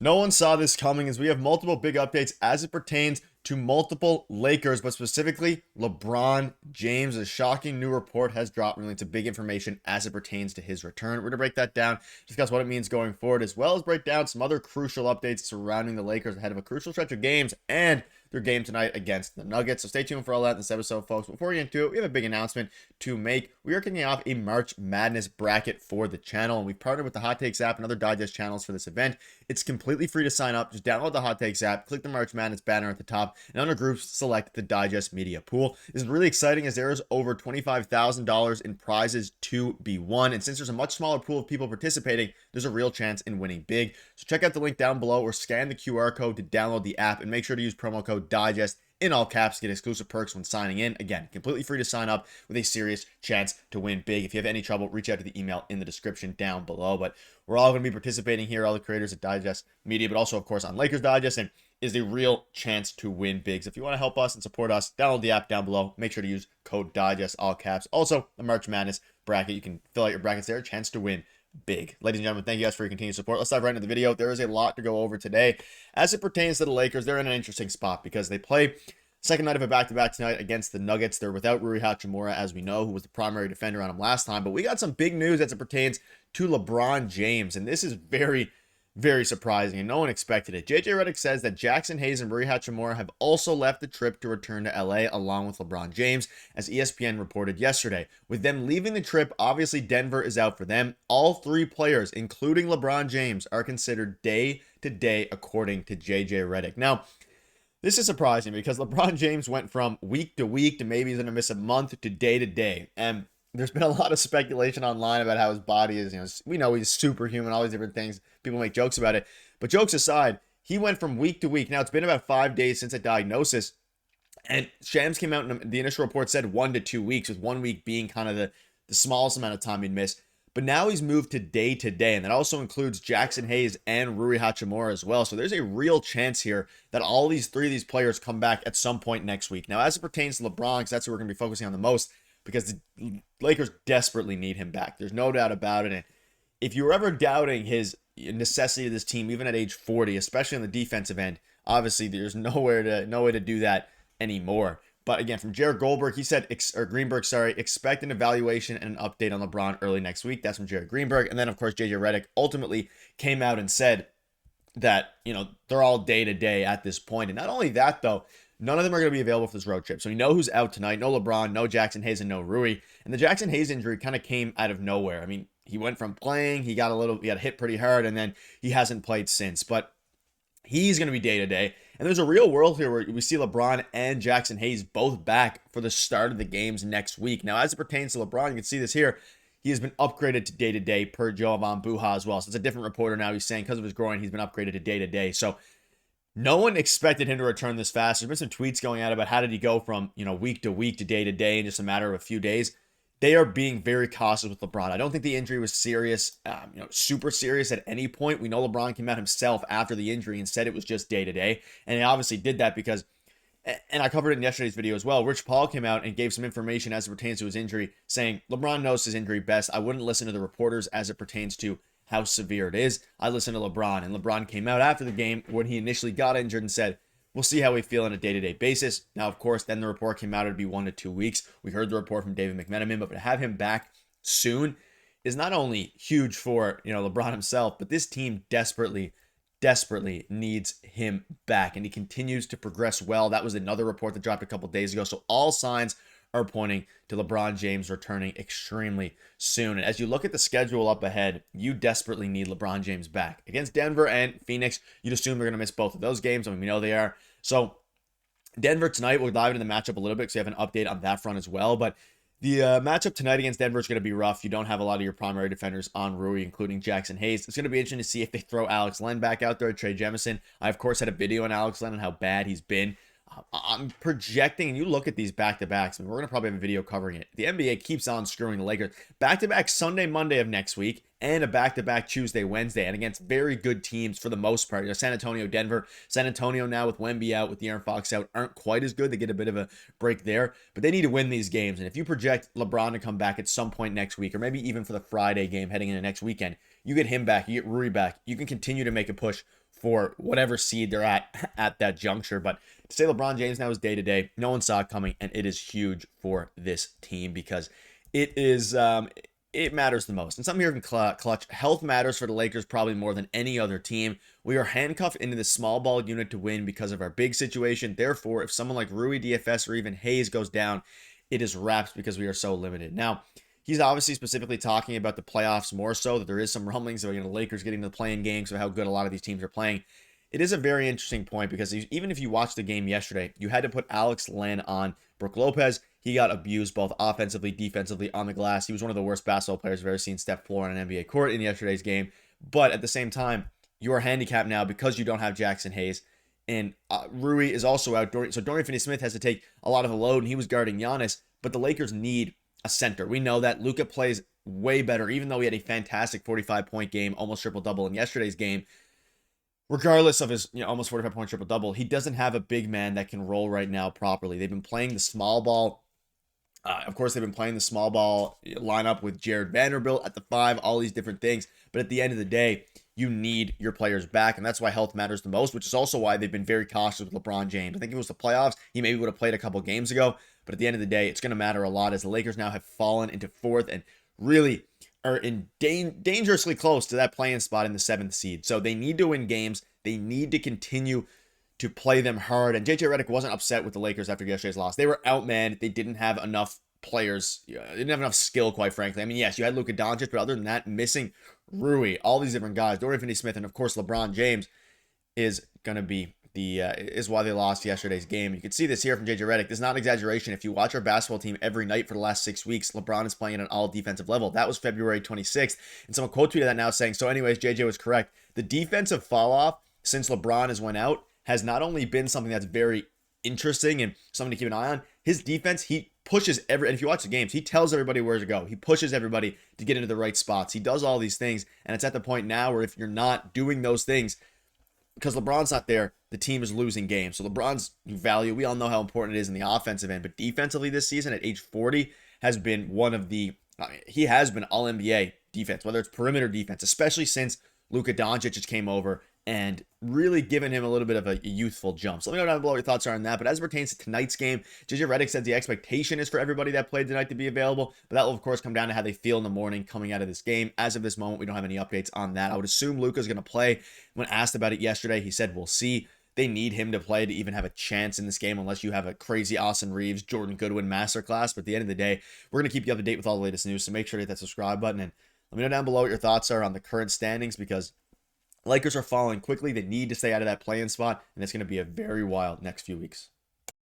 No one saw this coming as we have multiple big updates as it pertains to multiple Lakers, but specifically LeBron James. A shocking new report has dropped relating to big information as it pertains to his return. We're going to break that down, discuss what it means going forward, as well as break down some other crucial updates surrounding the Lakers ahead of a crucial stretch of games and their game tonight against the Nuggets. So stay tuned for all that in this episode, folks. Before we get into it, we have a big announcement to make. We are kicking off a March Madness bracket for the channel, and we've partnered with the Hot Takes app and other digest channels for this event. It's completely free to sign up. Just download the Hot Takes app, click the March Madness banner at the top, and under groups, select the Digest Media Pool. This is really exciting as there is over $25,000 in prizes to be won, and since there's a much smaller pool of people participating, there's a real chance in winning big. So check out the link down below or scan the QR code to download the app, and make sure to use promo code DIGEST in all caps to get exclusive perks when signing in. Again, completely free to sign up with a serious chance to win big. If you have any trouble, reach out to the email in the description down below. But we're all going to be participating here, all the creators at Digest Media, but also, of course, on Lakers Digest, and is a real chance to win big. So if you want to help us and support us, download the app down below. Make sure to use code DIGEST, all caps. Also, the March Madness bracket. You can fill out your brackets there. Chance to win big. Ladies and gentlemen, thank you guys for your continued support. Let's dive right into the video. There is a lot to go over today. As it pertains to the Lakers, they're in an interesting spot because they play second night of a back-to-back tonight against the Nuggets. They're without Hachimura, as we know, who was the primary defender on him last time. But we got some big news as it pertains to LeBron James, and this is very, very surprising, and no one expected it. Redick says that Jackson Hayes and Hachimura have also left the trip to return to LA along with LeBron James, as ESPN reported yesterday. With them leaving the trip, obviously Denver is out for them. All three players, including LeBron James, are considered day-to-day according to Redick. Now, this is surprising because LeBron James went from week to week to maybe he's going to miss a month to day to day. And there's been a lot of speculation online about how his body is, we know he's superhuman, all these different things. People make jokes about it. But jokes aside, he went from week to week. Now, it's been about 5 days since a diagnosis. And Shams came out and the initial report said 1 to 2 weeks, with 1 week being kind of the smallest amount of time he'd miss. But now he's moved to day, and that also includes Jackson Hayes and Hachimura as well. So there's a real chance here that all these three of these players come back at some point next week. Now, as it pertains to LeBron, because that's what we're going to be focusing on the most, because the Lakers desperately need him back. There's no doubt about it. And if you were ever doubting his necessity of this team, even at age 40, especially on the defensive end, obviously there's no way to do that anymore. But again, from Jared Goldberg, he said, Greenberg, expect an evaluation and an update on LeBron early next week. That's from Jared Greenberg. And then, of course, Redick ultimately came out and said that, they're all day-to-day at this point. And not only that, though, none of them are going to be available for this road trip. So we know who's out tonight. No LeBron, no Jackson Hayes, and no Rui. And the Jackson Hayes injury kind of came out of nowhere. I mean, he went from playing, he got hit pretty hard, and then he hasn't played since. But he's going to be day-to-day. And there's a real world here where we see LeBron and Jackson Hayes both back for the start of the games next week. Now, as it pertains to LeBron, you can see this here. He has been upgraded to day-to-day per Jovan Buha as well. So it's a different reporter now. He's saying because of his groin, he's been upgraded to day-to-day. So no one expected him to return this fast. There's been some tweets going out about how did he go from, week to week to day-to-day in just a matter of a few days. They are being very cautious with LeBron. I don't think the injury was serious, super serious at any point. We know LeBron came out himself after the injury and said it was just day-to-day. And he obviously did that because, and I covered it in yesterday's video as well, Rich Paul came out and gave some information as it pertains to his injury, saying LeBron knows his injury best. I wouldn't listen to the reporters as it pertains to how severe it is. I listen to LeBron. And LeBron came out after the game when he initially got injured and said, we'll see how we feel on a day-to-day basis. Now, of course, then the report came out it'd be 1 to 2 weeks. We heard the report from David McMenamin, but to have him back soon is not only huge for, LeBron himself, but this team desperately needs him back. And he continues to progress well. That was another report that dropped a couple days ago. So all signs are pointing to LeBron James returning extremely soon. And as you look at the schedule up ahead, you desperately need LeBron James back. Against Denver and Phoenix, you'd assume they're going to miss both of those games. I mean, we know they are. So Denver tonight, we'll dive into the matchup a little bit because we have an update on that front as well. But the matchup tonight against Denver is going to be rough. You don't have a lot of your primary defenders on Rui, including Jackson Hayes. It's going to be interesting to see if they throw Alex Len back out there, Trey Jemison. I, of course, had a video on Alex Len and how bad he's been. I'm projecting, and you look at these back-to-backs, and we're going to probably have a video covering it. The NBA keeps on screwing the Lakers. Back-to-back Sunday, Monday of next week, and a back-to-back Tuesday, Wednesday, and against very good teams for the most part. San Antonio, Denver. San Antonio now with Wemby out, with De'Aaron Fox out, aren't quite as good. They get a bit of a break there, but they need to win these games. And if you project LeBron to come back at some point next week, or maybe even for the Friday game heading into next weekend, you get him back, you get Rui back, you can continue to make a push for whatever seed they're at that juncture. But to say LeBron James now is day to day, no one saw it coming, and it is huge for this team because it is it matters the most. And something here from Clutch, health matters for the Lakers probably more than any other team. We are handcuffed into the small ball unit to win because of our big situation. Therefore, if someone like Rui, DFS, or even Hayes goes down, it is wraps because we are so limited. Now, he's obviously specifically talking about the playoffs more so, that there is some rumblings of the Lakers getting to the play-in games, of how good a lot of these teams are playing. It is a very interesting point because even if you watched the game yesterday, you had to put Alex Len on Brook Lopez. He got abused both offensively, defensively, on the glass. He was one of the worst basketball players I've ever seen step floor on an NBA court in yesterday's game. But at the same time, you are handicapped now because you don't have Jackson Hayes. And Rui is also out. So Dorian Finney-Smith has to take a lot of the load, and he was guarding Giannis. But the Lakers need a center. We know that Luka plays way better, even though he had a fantastic 45-point game, almost triple-double in yesterday's game. Regardless of his almost 45-point triple-double, he doesn't have a big man that can roll right now properly. They've been playing the small ball. Of course, they've been playing the small ball lineup with Jared Vanderbilt at the 5, all these different things. But at the end of the day, you need your players back, and that's why health matters the most, which is also why they've been very cautious with LeBron James. I think if it was the playoffs, he maybe would have played a couple games ago. But at the end of the day, it's going to matter a lot as the Lakers now have fallen into 4th and really are in dangerously close to that play-in spot in the 7th seed. So they need to win games. They need to continue to play them hard. And JJ Redick wasn't upset with the Lakers after yesterday's loss. They were outmanned. They didn't have enough players. They didn't have enough skill, quite frankly. I mean, yes, you had Luka Doncic, but other than that, missing Rui, all these different guys, Dorian Finney-Smith, and of course LeBron James is going to be is why they lost yesterday's game. You can see this here from JJ Redick. This is not an exaggeration. If you watch our basketball team every night for the last 6 weeks, LeBron is playing at an all defensive level. That was February 26th. And someone quote tweeted that now saying, so anyways, JJ was correct. The defensive fall off since LeBron has went out has not only been something that's very interesting and something to keep an eye on. His defense, he pushes and if you watch the games, he tells everybody where to go. He pushes everybody to get into the right spots. He does all these things. And it's at the point now where if you're not doing those things, because LeBron's not there, the team is losing games. So LeBron's value, we all know how important it is in the offensive end, but defensively this season at age 40 has been he has been all NBA defense, whether it's perimeter defense, especially since Luka Doncic just came over and really given him a little bit of a youthful jump. So let me know down below what your thoughts are on that. But as it pertains to tonight's game, JJ Redick says the expectation is for everybody that played tonight to be available, but that will, of course, come down to how they feel in the morning coming out of this game. As of this moment, we don't have any updates on that. I would assume Luka's going to play. When asked about it yesterday, he said, we'll see. They need him to play to even have a chance in this game unless you have a crazy Austin Reaves, Jordan Goodwin masterclass. But at the end of the day, we're going to keep you up to ddate with all the latest news, so make sure to hit that subscribe button. And let me know down below what your thoughts are on the current standings, because Lakers are falling quickly. They need to stay out of that play-in spot, and it's going to be a very wild next few weeks.